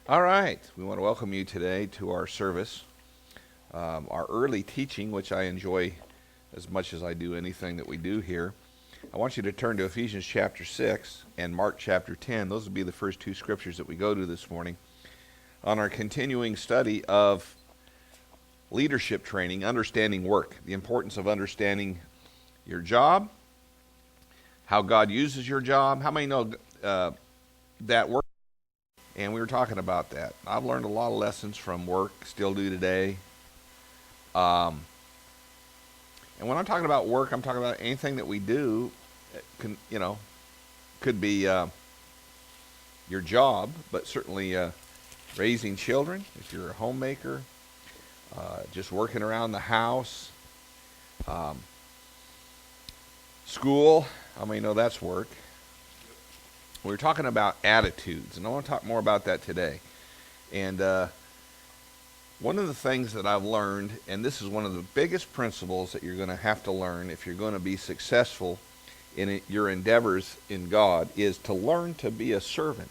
All right, we want to welcome you today to our service, our early teaching, which I enjoy as much as I do anything that we do here. I want you to turn to Ephesians chapter 6 and Mark chapter 10. Those will be the first two scriptures that we go to this morning on our continuing study of leadership training, understanding work, the importance of understanding your job, how God uses your job. How many know that work? And we were talking about that. I've learned a lot of lessons from work, still do today. And when I'm talking about work, I'm talking about anything that we do. Could be your job, but certainly raising children, if you're a homemaker, just working around the house, school. How many know that's work? We're talking about attitudes, and I want to talk more about that today. And one of the things that I've learned, and this is one of the biggest principles that you're going to have to learn if you're going to be successful in your endeavors in God, is to learn to be a servant.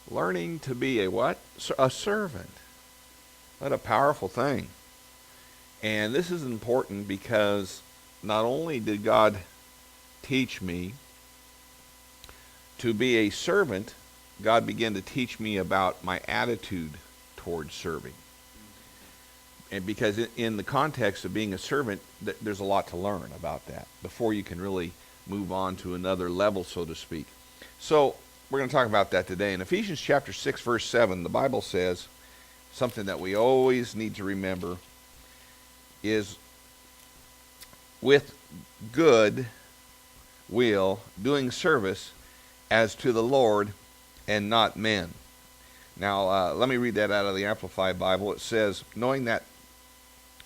Learning to be a what? A servant. What a powerful thing. And this is important because not only did God teach me to be a servant, God began to teach me about my attitude towards serving. And because in the context of being a servant, there's a lot to learn about that before you can really move on to another level, so to speak. So we're going to talk about that today. In Ephesians chapter 6, verse 7, the Bible says something that we always need to remember is with good will, doing service as to the Lord and not men. Now, let me read that out of the Amplified Bible. It says, knowing that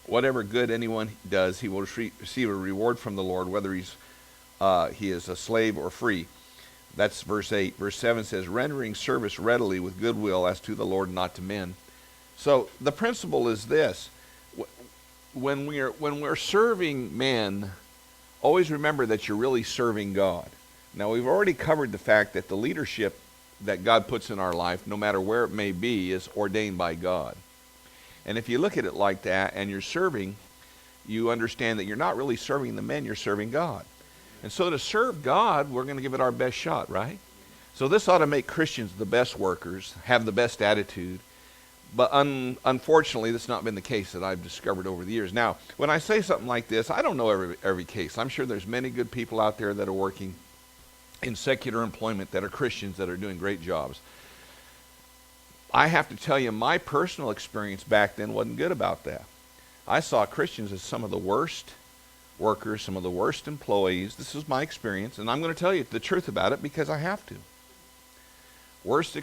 whatever good anyone does, he will receive a reward from the Lord, whether he is a slave or free. That's verse 8. Verse 7 says, rendering service readily with goodwill as to the Lord, not to men. So the principle is this. When we're serving men, always remember that you're really serving God. Now, we've already covered the fact that the leadership that God puts in our life, no matter where it may be, is ordained by God. And if you look at it like that and you're serving, you understand that you're not really serving the men, you're serving God. And so to serve God, we're going to give it our best shot, right? So this ought to make Christians the best workers, have the best attitude. But unfortunately, that's not been the case that I've discovered over the years. Now, when I say something like this, I don't know every case. I'm sure there's many good people out there that are working in secular employment that are Christians that are doing great jobs. I have to tell you, my personal experience back then wasn't good about that. I saw Christians as some of the worst workers, some of the worst employees. This is my experience, and I'm going to tell you the truth about it because I have to. Worst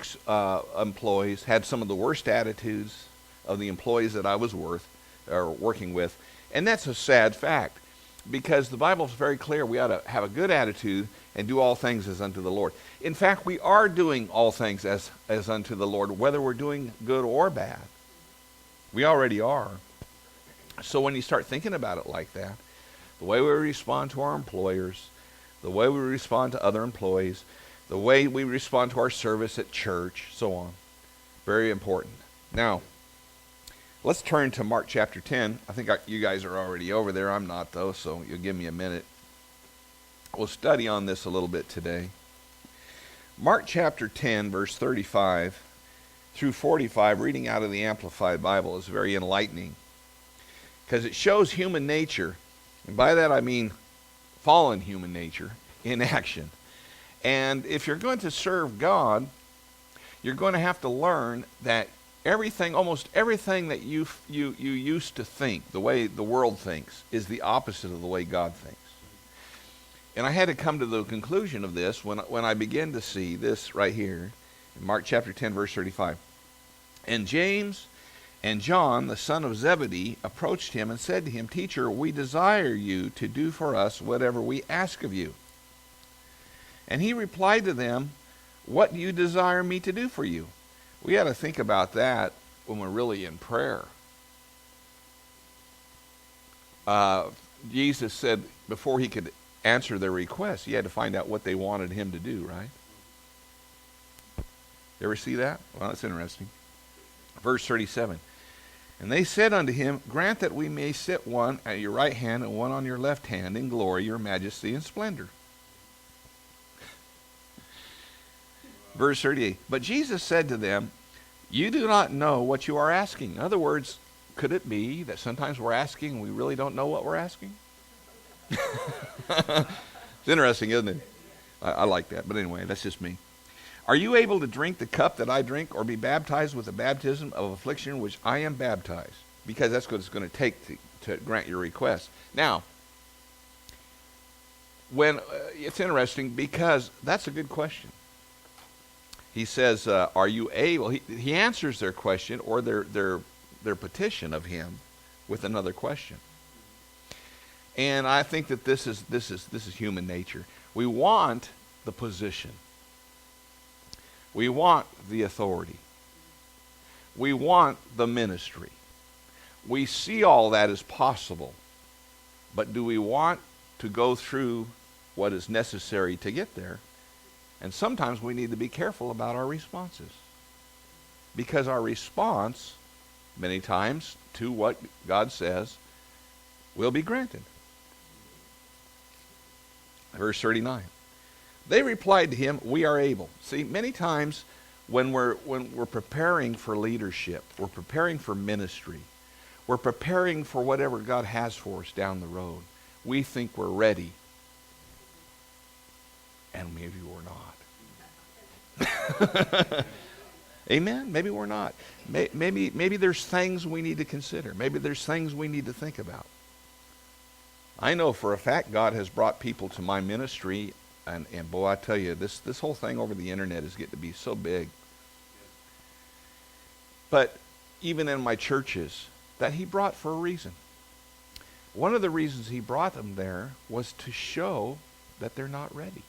employees had some of the worst attitudes of the employees that I was working with, and that's a sad fact because the Bible is very clear. We ought to have a good attitude and do all things as unto the Lord. In fact, we are doing all things as unto the Lord, whether we're doing good or bad. We already are. So when you start thinking about it like that, the way we respond to our employers, the way we respond to other employees, the way we respond to our service at church, so on, very important. Now, let's turn to Mark chapter 10. I think you guys are already over there. I'm not, though, so you'll give me a minute. We'll study on this a little bit today. Mark chapter 10, verse 35 through 45, reading out of the Amplified Bible, is very enlightening because it shows human nature, and by that I mean fallen human nature, in action. And if you're going to serve God, you're going to have to learn that almost everything that you used to think, the way the world thinks, is the opposite of the way God thinks. And I had to come to the conclusion of this when I began to see this right here in Mark chapter 10, verse 35. And James and John, the son of Zebedee, approached him and said to him, Teacher, we desire you to do for us whatever we ask of you. And he replied to them, What do you desire me to do for you? We got to think about that when we're really in prayer. Jesus said before he could answer their request, he had to find out what they wanted him to do, right? You ever see that? Well, that's interesting. Verse 37. And they said unto him, grant that we may sit one at your right hand and one on your left hand in glory, your majesty, and splendor. Verse 38. But Jesus said to them, you do not know what you are asking. In other words, could it be that sometimes we're asking and we really don't know what we're asking? It's interesting, isn't it? I like that. But anyway, that's just me. Are you able to drink the cup that I drink, or be baptized with the baptism of affliction which I am baptized? Because that's what it's going to take to grant your request. Now, when it's interesting because that's a good question. He says, are you able? He answers their question or their petition of him with another question. And I think that this is human nature. We want the position. We want the authority. We want the ministry. We see all that as possible. But do we want to go through what is necessary to get there? And sometimes we need to be careful about our responses. Because our response, many times, to what God says, will be granted. Verse 39. They replied to him, we are able. See, many times when we're preparing for leadership, we're preparing for ministry, we're preparing for whatever God has for us down the road, we think we're ready. And maybe we're not. Amen? Maybe we're not. Maybe there's things we need to consider. Maybe there's things we need to think about. I know for a fact God has brought people to my ministry. And boy, I tell you, this whole thing over the internet is getting to be so big. But even in my churches, that he brought for a reason. One of the reasons he brought them there was to show that they're not ready.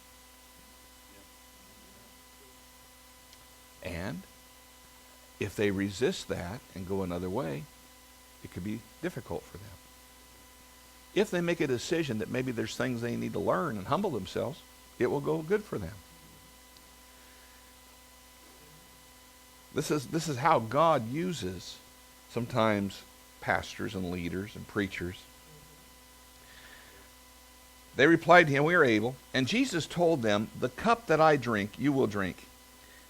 And if they resist that and go another way, it could be difficult for them. If they make a decision that maybe there's things they need to learn and humble themselves, it will go good for them. This is how God uses sometimes pastors and leaders and preachers. They replied to him, we are able. And Jesus told them, the cup that I drink, you will drink.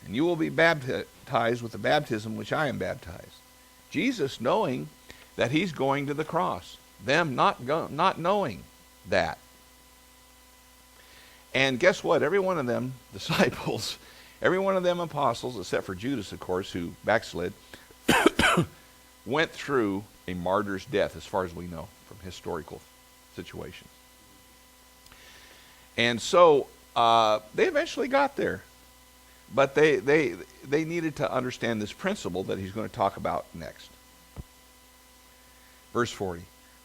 And you will be baptized with the baptism which I am baptized. Jesus knowing that he's going to the cross. Them not knowing that. And guess what? Every one of them disciples, every one of them apostles, except for Judas, of course, who backslid, went through a martyr's death, as far as we know from historical situations. And so they eventually got there. But they needed to understand this principle that he's going to talk about next. Verse 40.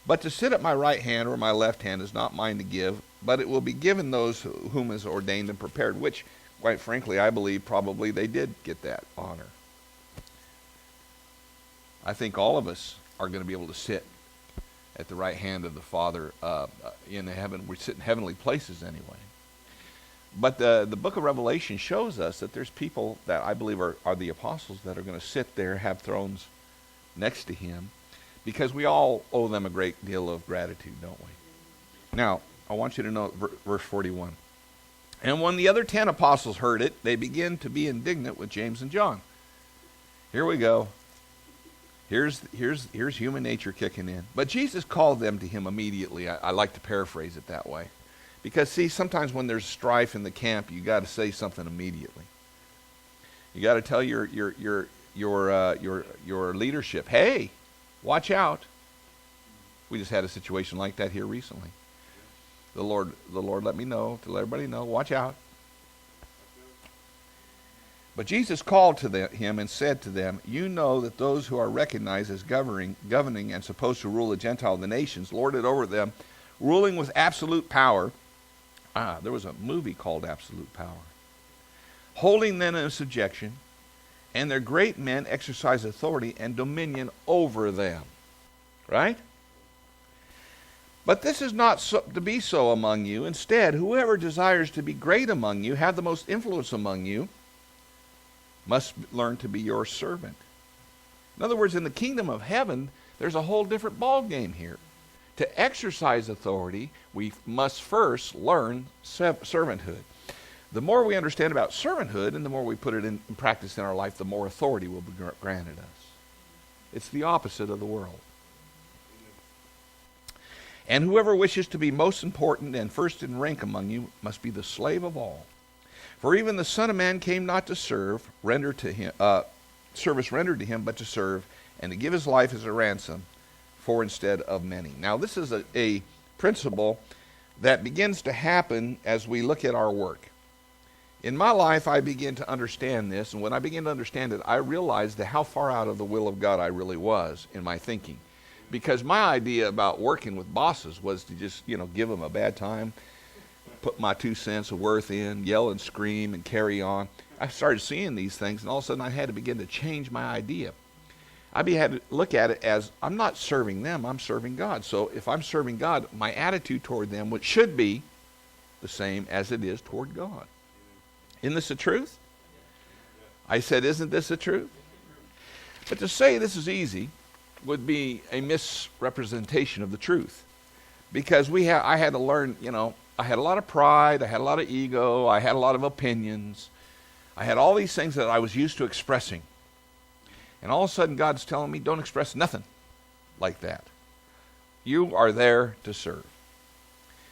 But to sit at my right hand or my left hand is not mine to give, but it will be given those whom is ordained and prepared, which, quite frankly, I believe probably they did get that honor. I think all of us are going to be able to sit at the right hand of the Father in heaven. We sit in heavenly places anyway. But the book of Revelation shows us that there's people that I believe are the apostles that are going to sit there, have thrones next to him, because we all owe them a great deal of gratitude, don't we? Now, I want you to know verse 41. And when the other 10 apostles heard it, they began to be indignant with James and John. Here we go. Here's human nature kicking in. But Jesus called them to him immediately. I like to paraphrase it that way. Because, see, sometimes when there's strife in the camp, you got to say something immediately. You got to tell your leadership, hey, watch out. We just had a situation like that here recently. The Lord let me know, to let everybody know, watch out. But Jesus called to him and said to them, you know that those who are recognized as governing and supposed to rule the Gentile the nations, lord it over them, ruling with absolute power. There was a movie called Absolute Power. Holding them in subjection, and their great men exercise authority and dominion over them. Right? But this is not to be so among you. Instead, whoever desires to be great among you, have the most influence among you, must learn to be your servant. In other words, in the kingdom of heaven, there's a whole different ball game here. To exercise authority, we must first learn servanthood. The more we understand about servanthood and the more we put it in practice in our life, the more authority will be granted us. It's the opposite of the world. And whoever wishes to be most important and first in rank among you must be the slave of all. For even the Son of Man came not to serve, service rendered to him, but to serve, and to give his life as a ransom for instead of many. Now, this is a principle that begins to happen as we look at our work. In my life, I begin to understand this, and when I begin to understand it, I realized how far out of the will of God I really was in my thinking. Because my idea about working with bosses was to just, give them a bad time, put my 2 cents of worth in, yell and scream and carry on. I started seeing these things, and all of a sudden I had to begin to change my idea. I had to look at it as I'm not serving them, I'm serving God. So if I'm serving God, my attitude toward them, which should be the same as it is toward God. Isn't this the truth? I said, isn't this the truth? But to say this is easy would be a misrepresentation of the truth. Because I had to learn, I had a lot of pride, I had a lot of ego, I had a lot of opinions. I had all these things that I was used to expressing. And all of a sudden God's telling me, don't express nothing like that. You are there to serve.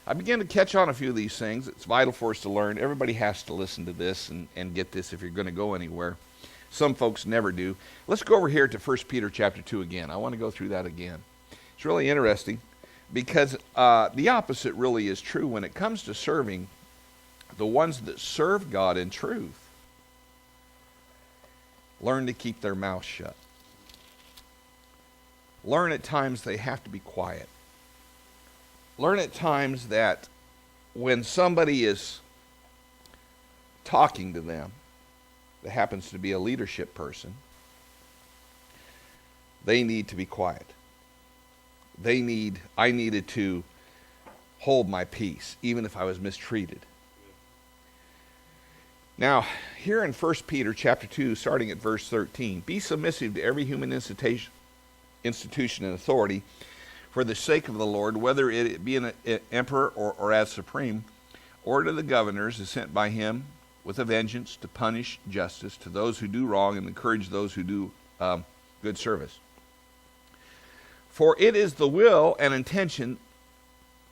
I began to catch on a few of these things. It's vital for us to learn. Everybody has to listen to this and get this if you're going to go anywhere. Some folks never do. Let's go over here to 1 Peter chapter 2 again. I want to go through that again. It's really interesting because the opposite really is true when it comes to serving. The ones that serve God in truth learn to keep their mouth shut. Learn at times they have to be quiet. Learn at times that when somebody is talking to them, that happens to be a leadership person, they need to be quiet. I needed to hold my peace, even if I was mistreated. Now, here in 1 Peter chapter 2, starting at verse 13, be submissive to every human institution and authority for the sake of the Lord, whether it be an emperor or as supreme, or to the governors as sent by him with a vengeance to punish justice to those who do wrong and encourage those who do good service. For it is the will and intention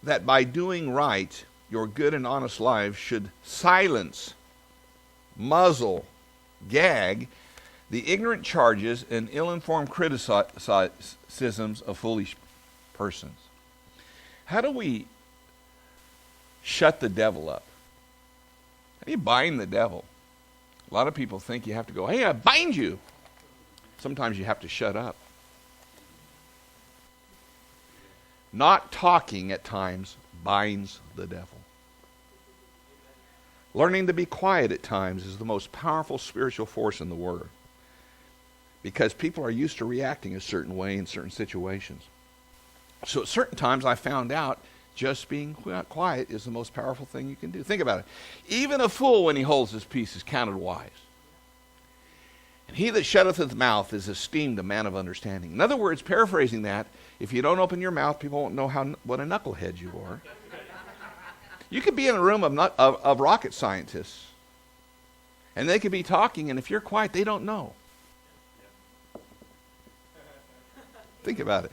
that by doing right, your good and honest lives should silence, muzzle, gag the ignorant charges and ill-informed criticisms of foolish persons. How do we shut the devil up? How do you bind the devil? A lot of people think you have to go, hey, I bind you. Sometimes you have to shut up. Not talking at times binds the devil. Learning to be quiet at times is the most powerful spiritual force in the world. Because people are used to reacting a certain way in certain situations. So at certain times I found out just being quiet is the most powerful thing you can do. Think about it. Even a fool when he holds his peace is counted wise. And he that shutteth his mouth is esteemed a man of understanding. In other words, paraphrasing that, if you don't open your mouth, people won't know what a knucklehead you are. You could be in a room of rocket scientists, and they could be talking, and if you're quiet, they don't know. Think about it.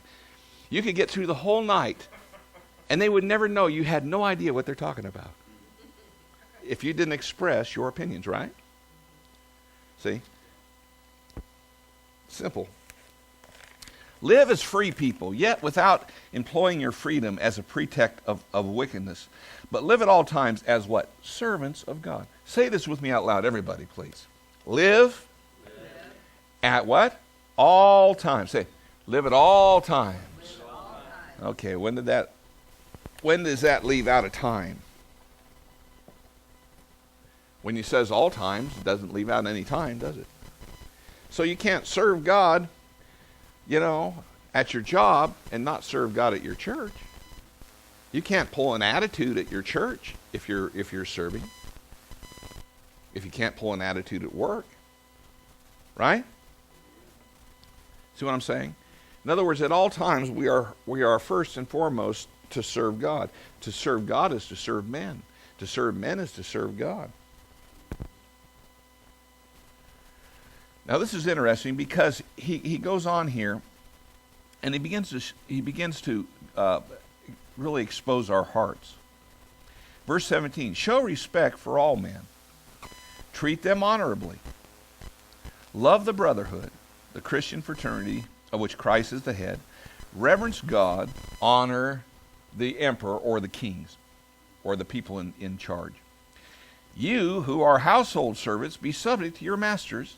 You could get through the whole night, and they would never know. You had no idea what they're talking about if you didn't express your opinions, right? See? Simple. Live as free people, yet without employing your freedom as a pretext of wickedness. But live at all times as what? Servants of God. Say this with me out loud, everybody, please. Live at what? All times. Say, live at all times. Okay, when does that leave out a time? When he says all times, it doesn't leave out any time, does it? So you can't serve God, at your job and not serve God at your church. You can't pull an attitude at your church if you're serving. If you can't pull an attitude at work, Right? See what I'm saying? In other words, at all times we are first and foremost to serve God. To serve God is to serve men. To serve men is to serve God. Now this is interesting because he goes on here and he begins to really expose our hearts. Verse 17, show respect for all men. Treat them honorably. Love the brotherhood, the Christian fraternity of which Christ is the head. Reverence God. Honor the emperor or the kings or the people in charge. You who are household servants, be subject to your masters.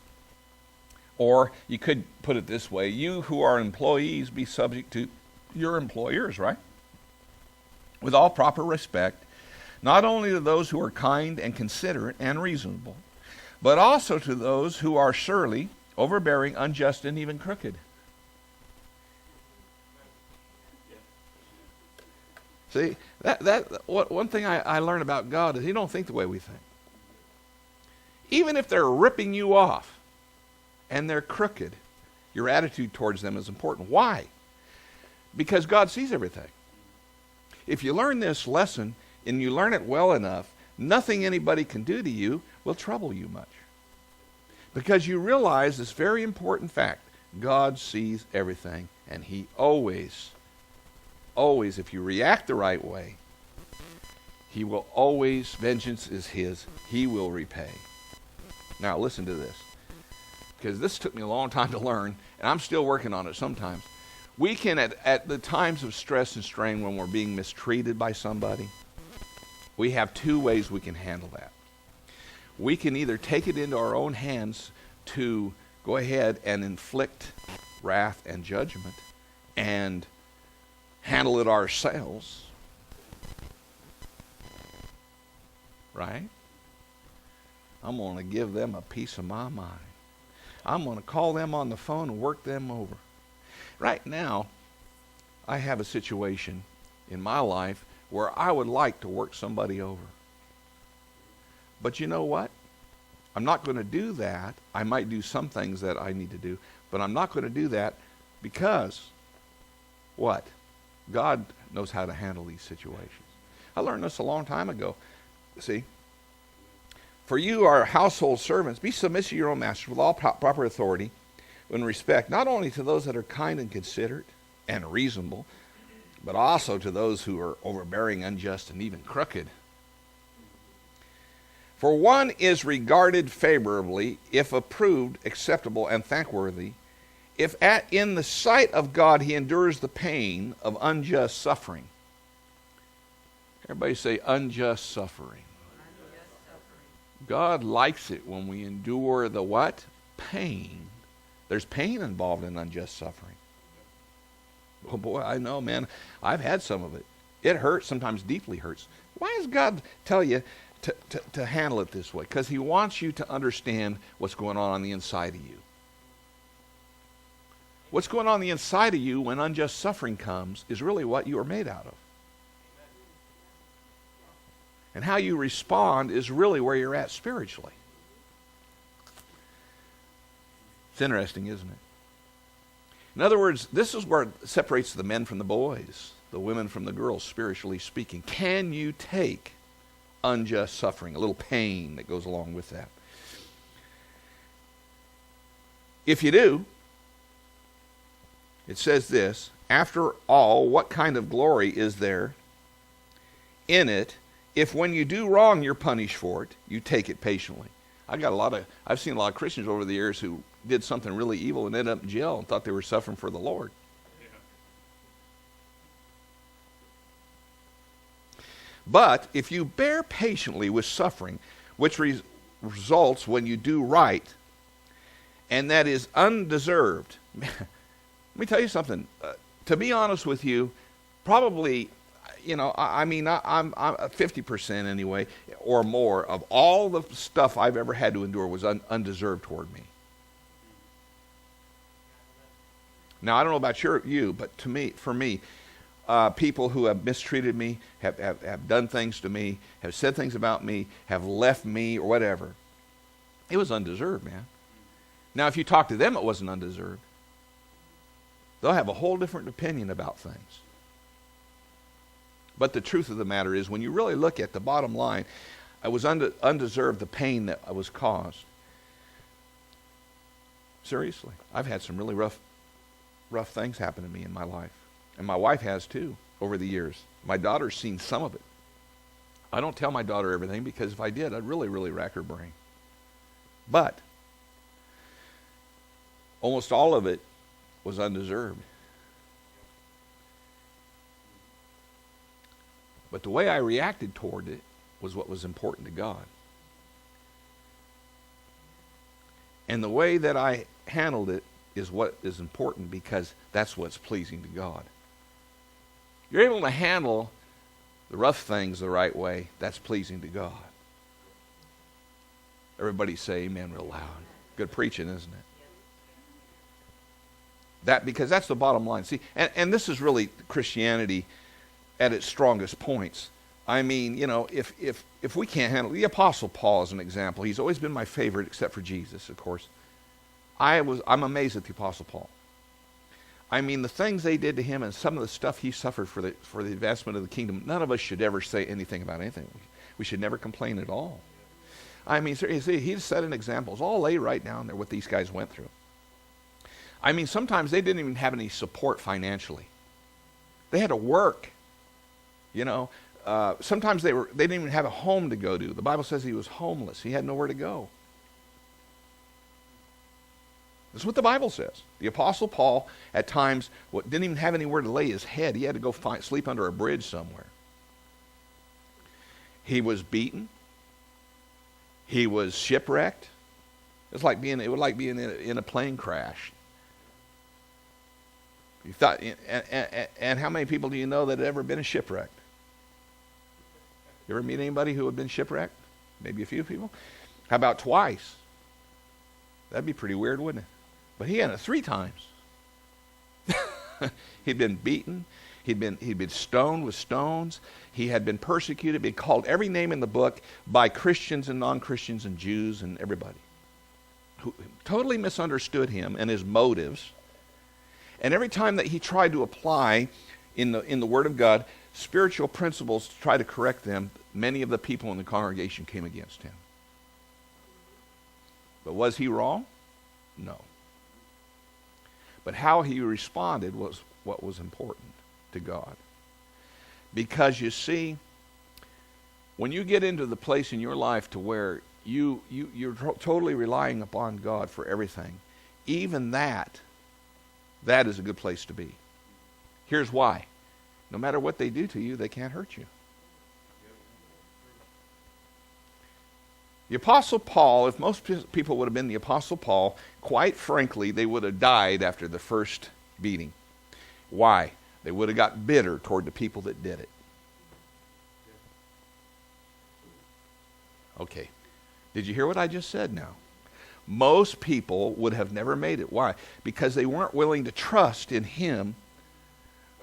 Or you could put it this way, you who are employees, be subject to your employers, right? With all proper respect, not only to those who are kind and considerate and reasonable, but also to those who are surly, overbearing, unjust, and even crooked. See, one thing I learned about God is He don't think the way we think. Even if they're ripping you off and they're crooked, your attitude towards them is important. Why? Because God sees everything. If you learn this lesson and you learn it well enough, nothing anybody can do to you will trouble you much. Because you realize this very important fact. God sees everything, and He always, if you react the right way, He will always, vengeance is His, He will repay. Now listen to this, because this took me a long time to learn, and I'm still working on it sometimes. We can, at the times of stress and strain when we're being mistreated by somebody, we have two ways we can handle that. We can either take it into our own hands to go ahead and inflict wrath and judgment and handle it ourselves, right? I'm going to give them a piece of my mind. I'm going to call them on the phone and work them over. Right now, I have a situation in my life where I would like to work somebody over. But you know what? I'm not going to do that. I might do some things that I need to do, but I'm not going to do that because what? God knows how to handle these situations. I learned this a long time ago. See? For you are household servants. Be submissive to your own masters with all proper authority and respect, not only to those that are kind and considerate and reasonable, but also to those who are overbearing, unjust, and even crooked. For one is regarded favorably if approved, acceptable, and thankworthy, if in the sight of God he endures the pain of unjust suffering. Everybody say unjust suffering. God likes it when we endure the what? Pain. There's pain involved in unjust suffering. Oh boy, I know, man. I've had some of it. It hurts, sometimes deeply hurts. Why does God tell you to handle it this way? Because He wants you to understand what's going on the inside of you. What's going on the inside of you when unjust suffering comes is really what you are made out of. And how you respond is really where you're at spiritually. It's interesting, isn't it? In other words, this is where it separates the men from the boys, the women from the girls, spiritually speaking. Can you take unjust suffering, a little pain that goes along with that? If you do, it says this, after all, what kind of glory is there in it if when you do wrong you're punished for it, you take it patiently? I've seen a lot of Christians over the years who did something really evil and ended up in jail and thought they were suffering for the Lord. But if you bear patiently with suffering, which results when you do right, and that is undeserved. Let me tell you something. To be honest with you, probably, I'm 50% anyway, or more, of all the stuff I've ever had to endure was undeserved toward me. Now, I don't know about you, but for me, people who have mistreated me, have done things to me, have said things about me, have left me, or whatever, it was undeserved, man. Now, if you talk to them, it wasn't undeserved. They'll have a whole different opinion about things. But the truth of the matter is, when you really look at the bottom line, it was undeserved, the pain that was caused. Seriously, I've had some really rough things happen to me in my life. And my wife has too, over the years. My daughter's seen some of it. I don't tell my daughter everything, because if I did, I'd really, really rack her brain. But almost all of it was undeserved. But the way I reacted toward it was what was important to God. And the way that I handled it is what is important, because that's what's pleasing to God. You're able to handle the rough things the right way, that's pleasing to God. Everybody say amen real loud. Good preaching, isn't it? Because that's the bottom line. See, and this is really Christianity at its strongest points. I mean, you know, if we can't handle the Apostle Paul as an example, he's always been my favorite, except for Jesus, of course. I'm amazed at the Apostle Paul. I mean, the things they did to him and some of the stuff he suffered for the advancement of the kingdom, none of us should ever say anything about anything. We should never complain at all. I mean, seriously, he set an example. It's all laid right down there what these guys went through. I mean, sometimes they didn't even have any support financially. They had to work. You know, sometimes they didn't even have a home to go to. The Bible says he was homeless. He had nowhere to go. That's what the Bible says. The Apostle Paul, at times, didn't even have anywhere to lay his head. He had to go sleep under a bridge somewhere. He was beaten. He was shipwrecked. It was like being in a plane crash. You thought, and how many people do you know that have ever been shipwrecked? You ever meet anybody who had been shipwrecked? Maybe a few people. How about twice? That'd be pretty weird, wouldn't it? But he had it 3 times. He'd been beaten. He'd been stoned with stones. He had been persecuted, been called every name in the book by Christians and non-Christians and Jews and everybody, who totally misunderstood him and his motives. And every time that he tried to apply in the Word of God spiritual principles to try to correct them, many of the people in the congregation came against him. But was he wrong? No. But how he responded was what was important to God. Because you see, when you get into the place in your life to where you're totally relying upon God for everything, even that is a good place to be. Here's why. No matter what they do to you, they can't hurt you. The Apostle Paul, if most people would have been the Apostle Paul, quite frankly, they would have died after the first beating. Why? They would have got bitter toward the people that did it. Okay. Did you hear what I just said now? Most people would have never made it. Why? Because they weren't willing to trust in him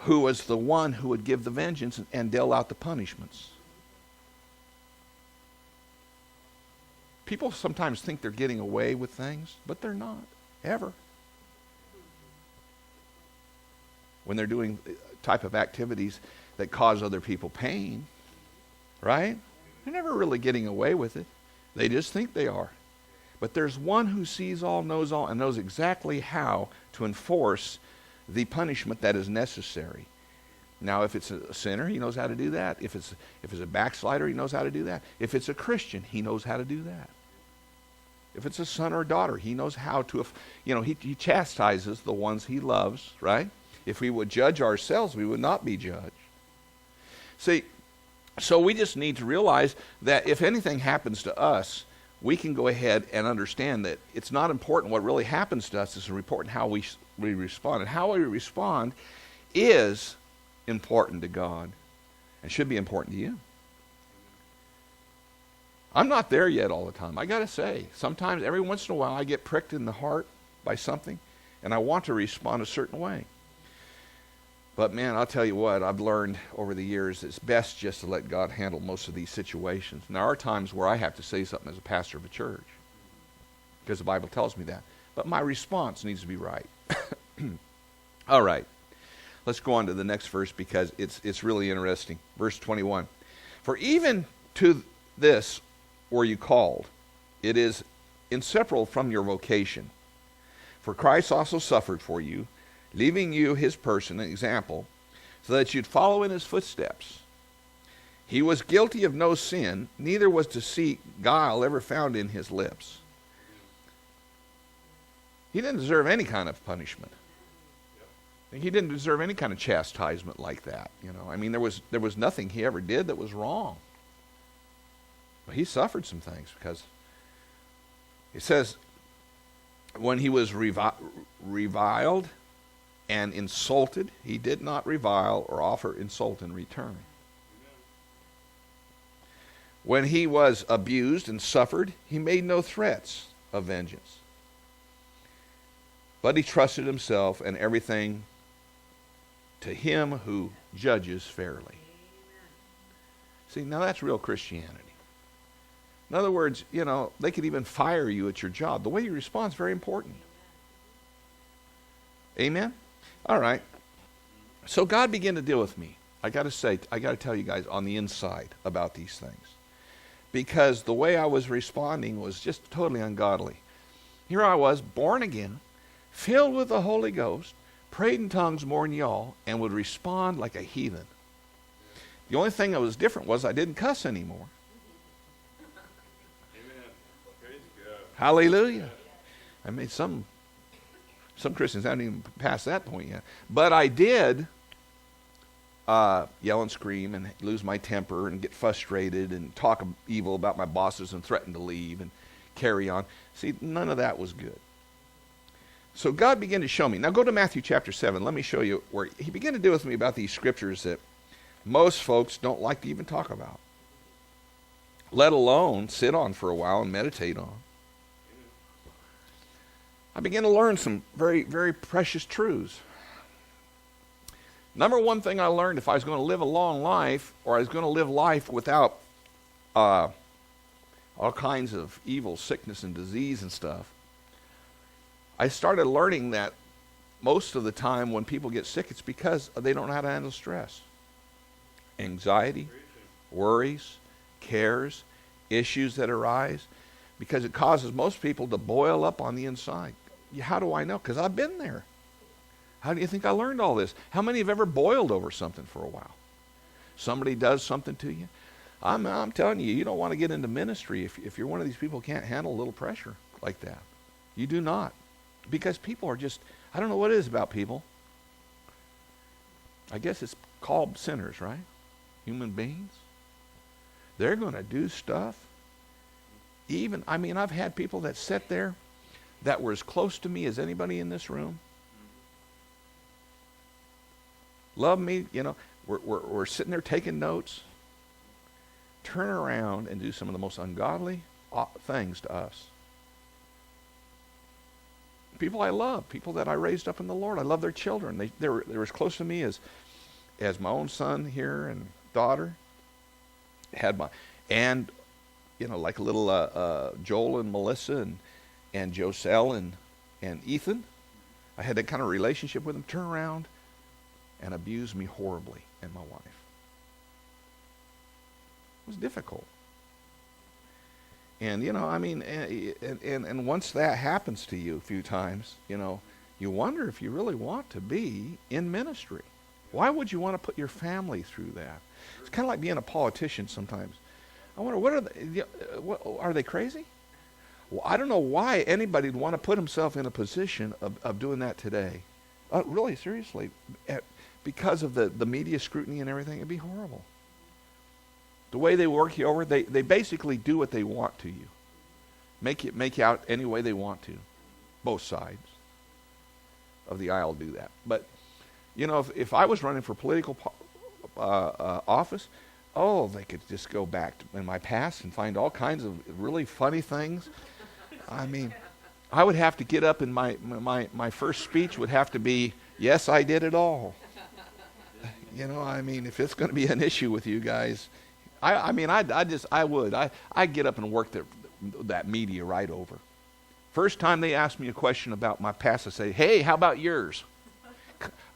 who was the one who would give the vengeance and deal out the punishments. People sometimes think they're getting away with things, but they're not, ever. When they're doing type of activities that cause other people pain, right? They're never really getting away with it. They just think they are. But there's one who sees all, and knows exactly how to enforce the punishment that is necessary. Now, if it's a sinner, he knows how to do that. If it's a backslider, he knows how to do that. If it's a Christian, he knows how to do that. If it's a son or a daughter, he knows how to, he chastises the ones he loves, right? If we would judge ourselves, we would not be judged. See, so we just need to realize that if anything happens to us, we can go ahead and understand that it's not important what really happens to us. It's important how we respond. And how we respond is important to God and should be important to you. I'm not there yet all the time. I got to say, sometimes, every once in a while, I get pricked in the heart by something, and I want to respond a certain way. But man, I'll tell you what, I've learned over the years it's best just to let God handle most of these situations. Now, there are times where I have to say something as a pastor of a church, because the Bible tells me that. but my response needs to be right. All right. Let's go on to the next verse because it's really interesting. Verse 21. For even to this were you called. It is inseparable from your vocation. For Christ also suffered for you, leaving you his person, an example, so that you'd follow in his footsteps. He was guilty of no sin, neither was deceit, guile ever found in his lips. He didn't deserve any kind of punishment. He didn't deserve any kind of chastisement like that. I mean, there was nothing he ever did that was wrong. But he suffered some things because it says when he was reviled and insulted, he did not revile or offer insult in return. When he was abused and suffered, he made no threats of vengeance. But he trusted himself and everything to him who judges fairly. See, now that's real Christianity. In other words, they could even fire you at your job. The way you respond is very important. Amen? All right. So God began to deal with me. I got to tell you guys on the inside about these things. Because the way I was responding was just totally ungodly. Here I was, born again, filled with the Holy Ghost, prayed in tongues more than y'all, and would respond like a heathen. The only thing that was different was I didn't cuss anymore. Amen. Praise God. Hallelujah. I mean, some Christians haven't even passed that point yet. But I did yell and scream and lose my temper and get frustrated and talk evil about my bosses and threaten to leave and carry on. See, none of that was good. So God began to show me. Now go to Matthew chapter 7. Let me show you where he began to deal with me about these scriptures that most folks don't like to even talk about, let alone sit on for a while and meditate on. I began to learn some very, very precious truths. Number one thing I learned, if I was going to live a long life, or I was going to live life without all kinds of evil, sickness, and disease and stuff, I started learning that most of the time when people get sick, it's because they don't know how to handle stress. Anxiety, worries, cares, issues that arise, because it causes most people to boil up on the inside. How do I know? Because I've been there. How do you think I learned all this? How many have ever boiled over something for a while? Somebody does something to you. I'm telling you, you don't want to get into ministry if you're one of these people who can't handle a little pressure like that. You do not. Because people are just, I don't know what it is about people. I guess it's called sinners, right? Human beings. They're going to do stuff. I've had people that sat there that were as close to me as anybody in this room. Love me, we're sitting there taking notes. Turn around and do some of the most ungodly things to us. People I love, people that I raised up in the Lord. I love their children. They were as close to me as my own son here and daughter. Like little Joel and Melissa and Joselle and Ethan. I had that kind of relationship with them. Turn around and abuse me horribly, and my wife. It was difficult. And, and once that happens to you a few times, you wonder if you really want to be in ministry. Why would you want to put your family through that? It's kind of like being a politician sometimes. I wonder, are they crazy? Well, I don't know why anybody would want to put himself in a position of doing that today. Really, seriously. Because of the media scrutiny and everything, it'd be horrible. The way they work you over, they basically do what they want to you. Make you out any way they want to. Both sides of the aisle do that. But, if I was running for political office, they could just go back in my past and find all kinds of really funny things. I would have to get up and my first speech would have to be, yes, I did it all. If it's going to be an issue with you guys, I'd get up and work that media right over First time they ask me a question about my past, I say, hey, how about yours?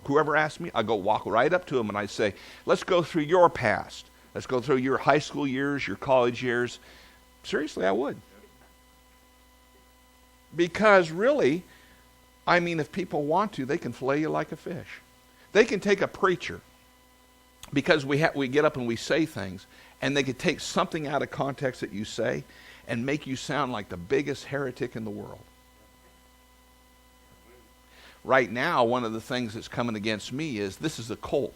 Whoever asks me, I go walk right up to them and I say, let's go through your past. Let's go through your high school years, your college years. Seriously, I would. Because really, I mean, if people want to, they can fillet you like a fish. They can take a preacher, because we get up and we say things, and they could take something out of context that you say and make you sound like the biggest heretic in the world. Right now, one of the things that's coming against me is this is a cult.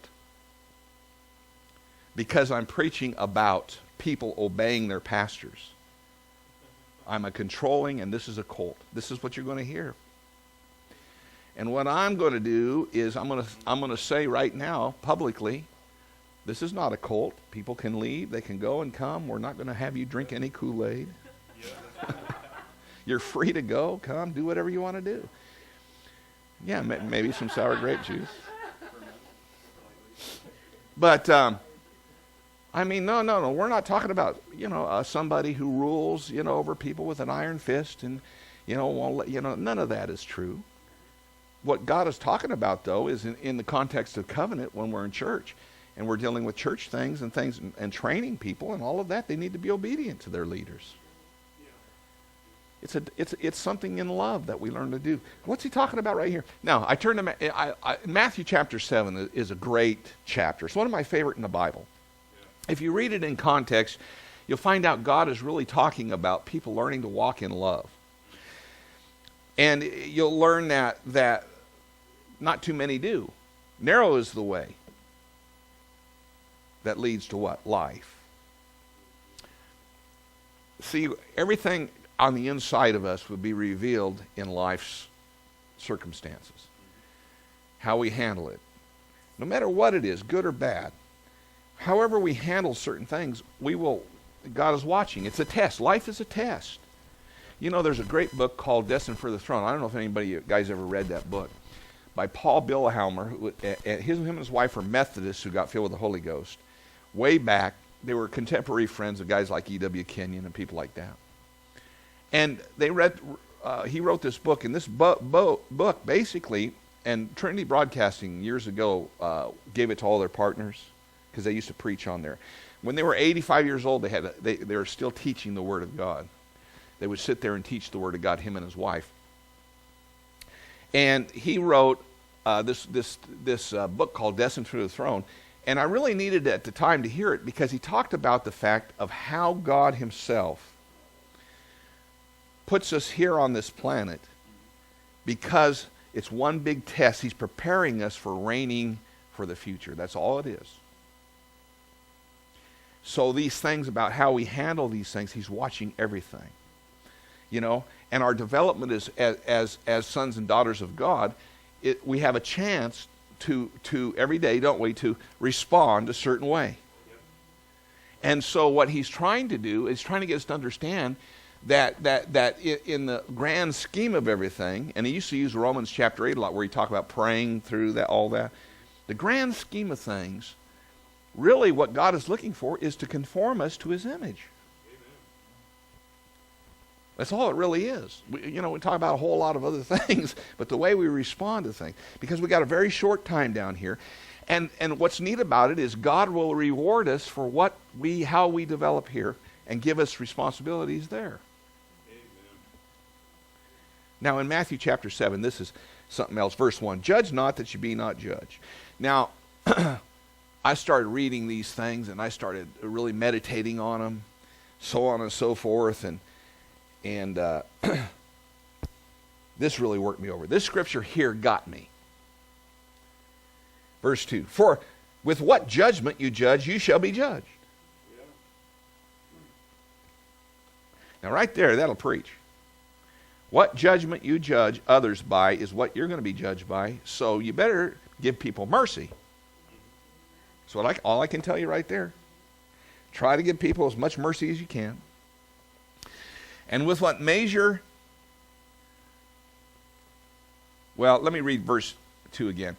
Because I'm preaching about people obeying their pastors. I'm a controlling, and this is a cult. This is what you're going to hear. And what I'm going to do is I'm going to say right now publicly, this is not a cult. People can leave. They can go and come. We're not going to have you drink any Kool-Aid. You're free to go. Come, do whatever you want to do. Yeah, maybe some sour grape juice. But, I mean, no. We're not talking about, somebody who rules, over people with an iron fist and, won't let, none of that is true. What God is talking about, though, is in the context of covenant when we're in church and we're dealing with church things and training people and all of that, they need to be obedient to their leaders. It's something in love that we learn to do. What's he talking about right here? Now, I turn to Matthew chapter 7 is a great chapter. It's one of my favorite in the Bible. If you read it in context, you'll find out God is really talking about people learning to walk in love. And you'll learn that not too many do. Narrow is the way that leads to what? Life. See, everything on the inside of us would be revealed in life's circumstances. How we handle it. No matter what it is, good or bad. However we handle certain things, God is watching. It's a test. Life is a test. There's a great book called Destined for the Throne. I don't know if anybody, you guys, ever read that book. By Paul Billhammer. Him and his wife were Methodists who got filled with the Holy Ghost. Way back, they were contemporary friends of guys like E.W. Kenyon and people like that. And he wrote this book, and this book basically, and Trinity Broadcasting years ago gave it to all their partners because they used to preach on there. When they were 85 years old, they were still teaching the Word of God. They would sit there and teach the Word of God, him and his wife. And he wrote this book called Destined for the Throne. And I really needed at the time to hear it because he talked about the fact of how God himself puts us here on this planet because it's one big test. He's preparing us for reigning for the future. That's all it is. So these things about how we handle these things, he's watching everything. And our development is as sons and daughters of God, we have a chance to every day, don't we, to respond a certain way. Yep. And so what he's trying to do is trying to get us to understand that in the grand scheme of everything, and he used to use Romans chapter 8 a lot where he talked about praying through that, all that. The grand scheme of things, really what God is looking for is to conform us to his image. That's all it really is. We talk about a whole lot of other things, but the way we respond to things, because we got a very short time down here, and what's neat about it is God will reward us for how we develop here and give us responsibilities there. Amen. Now in Matthew chapter 7, this is something else. Verse 1, judge not that you be not judged. Now, I started reading these things and I started really meditating on them, so on and so forth, and this really worked me over. This scripture here got me. Verse 2, for with what judgment you judge, you shall be judged. Yeah. Now right there, that'll preach. What judgment you judge others by is what you're going to be judged by, so you better give people mercy. So all I can tell you right there. Try to give people as much mercy as you can. And with what measure, well, let me read verse 2 again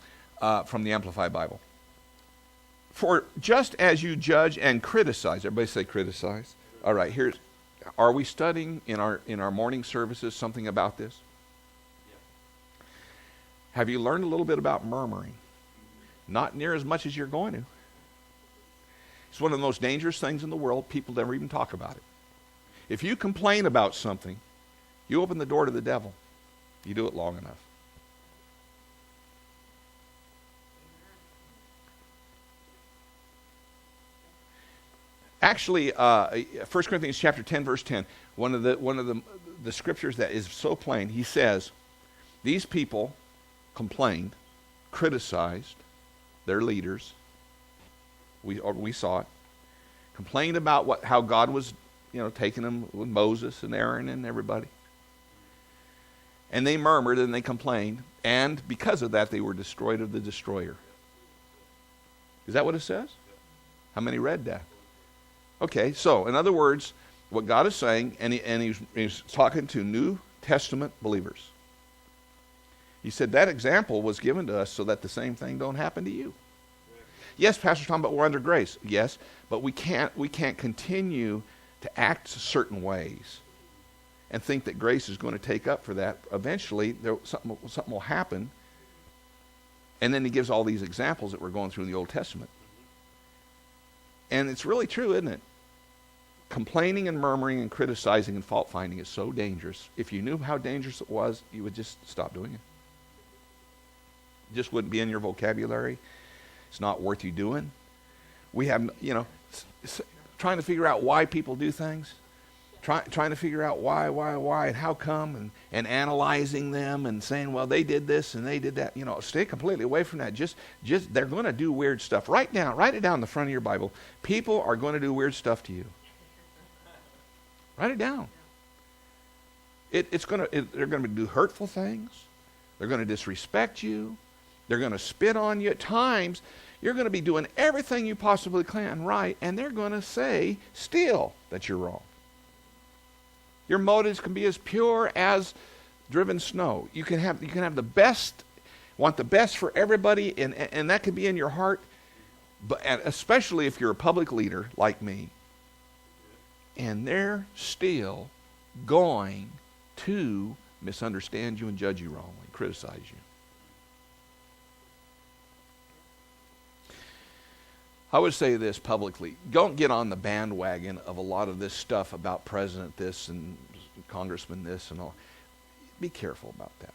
from the Amplified Bible. For just as you judge and criticize, everybody say criticize. All right, are we studying in our morning services something about this? Yeah. Have you learned a little bit about murmuring? Not near as much as you're going to. It's one of the most dangerous things in the world. People never even talk about it. If you complain about something, you open the door to the devil. You do it long enough. Actually, 1 Corinthians chapter 10, verse 10, one of the scriptures that is so plain, he says, these people complained, criticized their leaders. We saw it. Complained about how God was, taking them with Moses and Aaron and everybody. And they murmured and they complained, and because of that, they were destroyed of the destroyer. Is that what it says? How many read that? Okay, so in other words, what God is saying, and he's talking to New Testament believers. He said that example was given to us so that the same thing don't happen to you. Yes, Pastor Tom, but we're under grace. Yes, but we can't continue to act certain ways and think that grace is going to take up for that. Eventually, something will happen. And then he gives all these examples that we're going through in the Old Testament. And it's really true, isn't it? Complaining and murmuring and criticizing and fault finding is so dangerous. If you knew how dangerous it was, you would just stop doing it. It just wouldn't be in your vocabulary. It's not worth you doing. We have, trying to figure out why people do things. Trying to figure out why, and how come, and analyzing them and saying, well, they did this and they did that. Stay completely away from that. Just they're going to do weird stuff. Write it down in the front of your Bible. People are going to do weird stuff to you. Write it down. They're going to do hurtful things. They're going to disrespect you. They're going to spit on you. At times, you're going to be doing everything you possibly can right, and they're going to say still that you're wrong. Your motives can be as pure as driven snow. You can have the best, want the best for everybody, and that can be in your heart, and especially if you're a public leader like me. And they're still going to misunderstand you and judge you wrongly, criticize you. I would say this publicly. Don't get on the bandwagon of a lot of this stuff about President this and Congressman this and all. Be careful about that.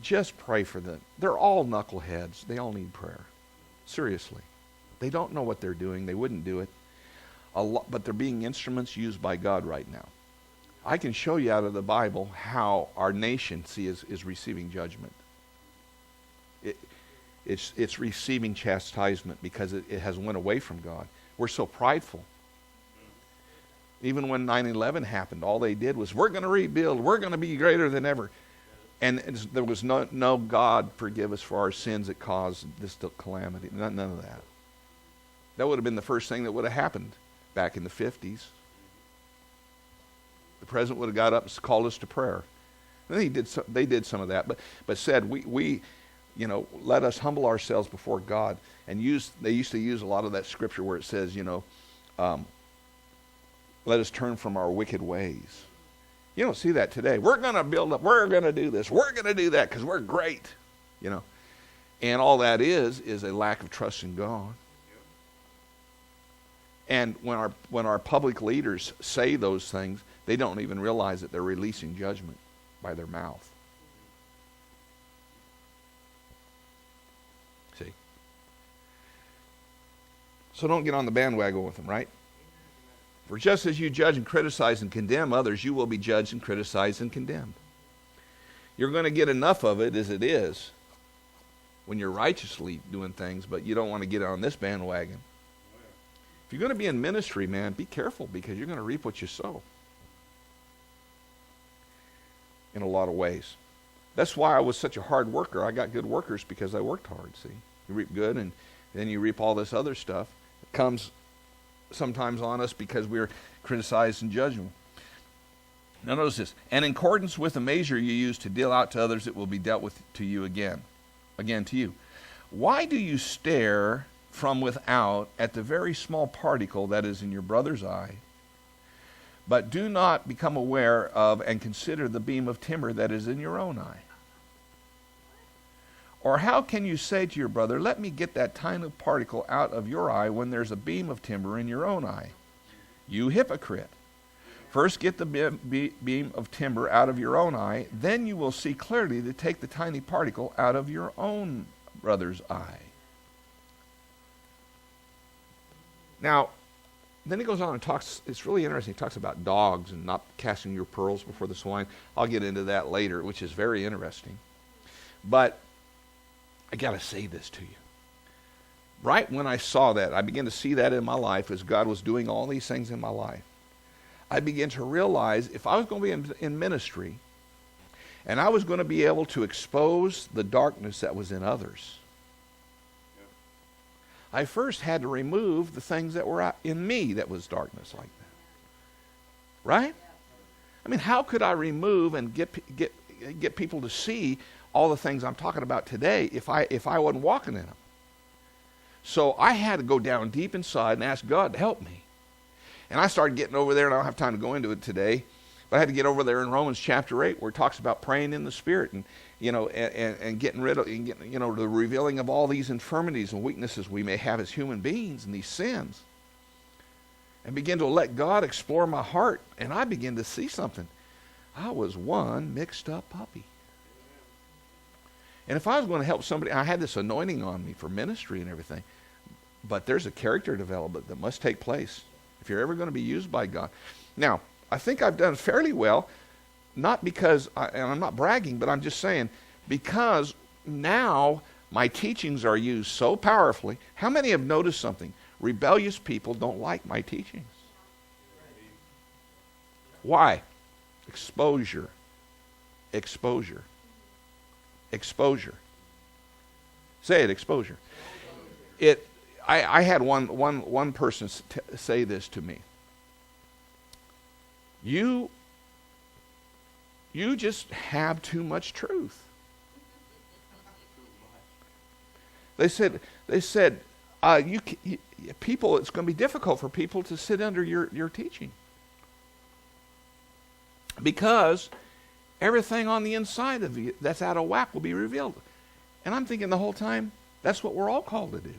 Just pray for them. They're all knuckleheads. They all need prayer. Seriously. They don't know what they're doing. They wouldn't do it. But they're being instruments used by God right now. I can show you out of the Bible how our nation is receiving judgment. It's receiving chastisement because it has went away from God. We're so prideful. Even when 9/11 happened, all they did was, we're going to rebuild. We're going to be greater than ever. And there was no God forgive us for our sins that caused this calamity. None of that. That would have been the first thing that would have happened back in the 50s. The president would have got up and called us to prayer. And they did some of that, but said, we let us humble ourselves before God. And they used to use a lot of that scripture where it says, let us turn from our wicked ways. You don't see that today. We're going to build up. We're going to do this. We're going to do that because we're great. And all that is a lack of trust in God. And when our public leaders say those things, they don't even realize that they're releasing judgment by their mouth. See? So don't get on the bandwagon with them, right? For just as you judge and criticize and condemn others, you will be judged and criticized and condemned. You're going to get enough of it as it is when you're righteously doing things, but you don't want to get on this bandwagon. If you're going to be in ministry, man, be careful because you're going to reap what you sow. In a lot of ways. That's why I was such a hard worker. I got good workers because I worked hard, see. You reap good and then you reap all this other stuff. It comes sometimes on us because we're criticized and judged. Now notice this. And in accordance with the measure you use to deal out to others, it will be dealt with to you again to you. Why do you stare from without at the very small particle that is in your brother's eye, But do not become aware of and consider the beam of timber that is in your own eye. Or how can you say to your brother, let me get that tiny particle out of your eye when there's a beam of timber in your own eye? You hypocrite. First get the beam of timber out of your own eye, then you will see clearly to take the tiny particle out of your own brother's eye. Now, then he goes on and talks, it's really interesting, he talks about dogs and not casting your pearls before the swine. I'll get into that later, which is very interesting. But I got to say this to you. Right when I saw that, I began to see that in my life as God was doing all these things in my life. I began to realize if I was going to be in ministry and I was going to be able to expose the darkness that was in others, I first had to remove the things that were in me that was darkness like that. Right? I mean, how could I remove and get people to see all the things I'm talking about today if I wasn't walking in them? So I had to go down deep inside and ask God to help me. And I started getting over there, and I don't have time to go into it today, but I had to get over there in Romans chapter 8 where it talks about praying in the Spirit and, and getting rid of, the revealing of all these infirmities and weaknesses we may have as human beings and these sins. And begin to let God explore my heart, and I began to see something. I was one mixed up puppy. And if I was going to help somebody, I had this anointing on me for ministry and everything, but there's a character development that must take place if you're ever going to be used by God. Now, I think I've done fairly well, not because, and I'm not bragging, but I'm just saying, because now my teachings are used so powerfully. How many have noticed something? Rebellious people don't like my teachings. Why? Exposure. Exposure. Exposure. Say it, exposure. I had one person say this to me. You just have too much truth. They said, people, it's going to be difficult for people to sit under your teaching because everything on the inside of you that's out of whack will be revealed. And I'm thinking the whole time, that's what we're all called to do.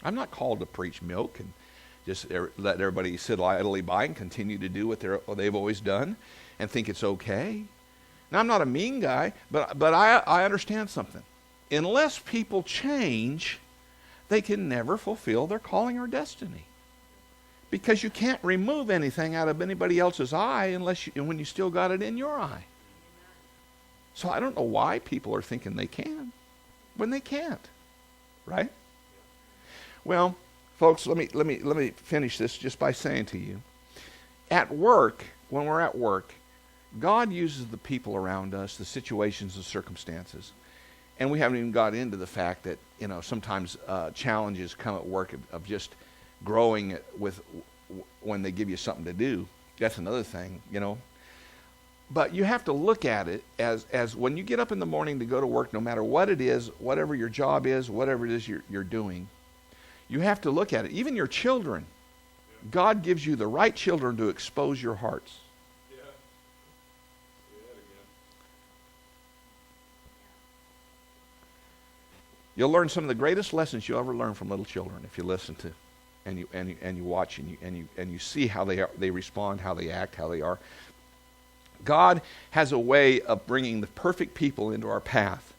I'm not called to preach milk and just let everybody sit idly by and continue to do what they've always done and think it's okay. Now, I'm not a mean guy, but I understand something. Unless people change, they can never fulfill their calling or destiny. Because you can't remove anything out of anybody else's eye when you still got it in your eye. So I don't know why people are thinking they can when they can't. Right? Well, folks, let me finish this just by saying to you, at work, when we're at work, God uses the people around us, the situations and circumstances. And we haven't even got into the fact that, sometimes challenges come at work of just growing with when they give you something to do. That's another thing, But you have to look at it as when you get up in the morning to go to work, no matter what it is, whatever your job is, whatever it is you're doing, you have to look at it. Even your children. God gives you the right children to expose your hearts. Yeah. Say that again. You'll learn some of the greatest lessons you'll ever learn from little children if you listen to and you watch and you see how they respond, how they act, how they are. God has a way of bringing the perfect people into our path.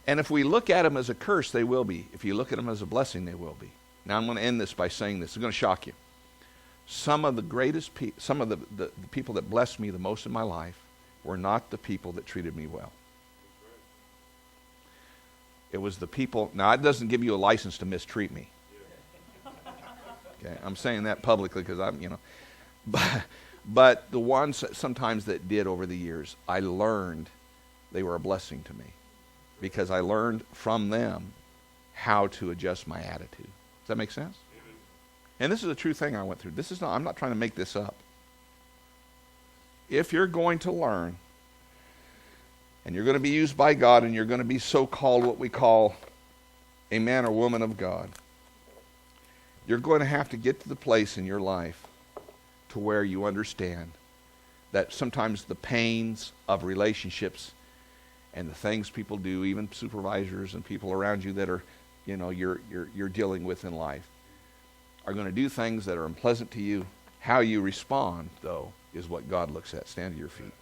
And if we look at them as a curse, they will be. If you look at them as a blessing, they will be. Now I'm going to end this by saying this. It's going to shock you. Some of the greatest some of the people that blessed me the most in my life were not the people that treated me well. It was the people. Now, it doesn't give you a license to mistreat me. Okay, I'm saying that publicly because but the ones sometimes that did over the years, I learned they were a blessing to me because I learned from them how to adjust my attitude. Does that make sense? And this is a true thing I went through. I'm not trying to make this up. If you're going to learn, and you're going to be used by God, and you're going to be so-called what we call a man or woman of God, you're going to have to get to the place in your life to where you understand that sometimes the pains of relationships and the things people do, even supervisors and people around you that are, you're dealing with in life, are going to do things that are unpleasant to you. How you respond, though, is what God looks at. Stand to your feet.